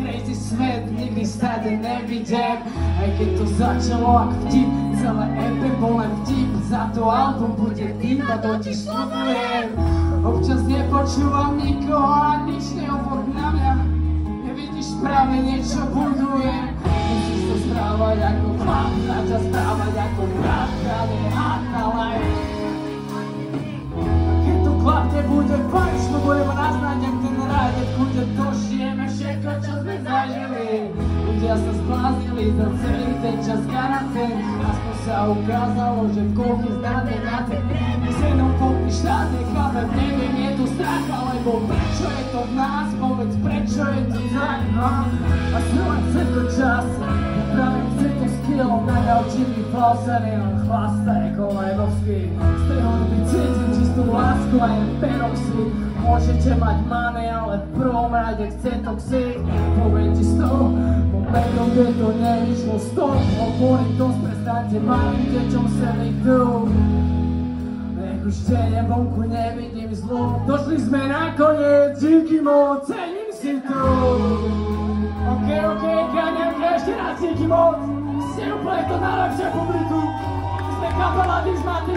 crazy svet nikdy stade nevidiem. Aj keď to začalo ako vtip, celé EP bol len vtip. Za to album bude iba totiž slubujem. Občas nepočúvam nikoho a nič nehovor na mňa. Nevidíš práve niečo budujem. Musíš sa správať ako chlap, začať správať ako brat, ale hátalaj. A keď to klapne bude fajn, slubujem naznať jak ten raj, keď bude dožijeme všetko, čo sme zažili. Ľudia sa zbláznili za celý ten čas karantén. Aspoň sa ukázalo, že v koľky znáte na ten cenou popí štát, nechápem, neviem, je tu strach, alebo prečo je to v nás, povedz, prečo je to tak, no? A znova chce to čas, práve chce to skill, najľavčivý flow sa neon chlasta, ako Levovský. Z tej hudby cítim čistú lásku a jen peroxid. Môžete mať mane, ale v prvom rade chce toxic. Poviem ti z toho momentom, kde to nevyšlo stop. Hovorím to, prestaňte malým deťom sa mi tu. Nech už deň vonku nevidím zlo. Došli sme nakoniec, díky moc, cením si tu. OK, káňanka, ešte raz díky moc. Ste úplne to najlepšie publiku. Sme kapela Dixmaty.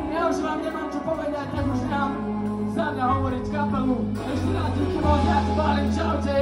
Ja už vám nemám čo povedať, tak už dám za mňa hovoriť kapelu. Ešte raz díky moc, ja tu balím, čaute.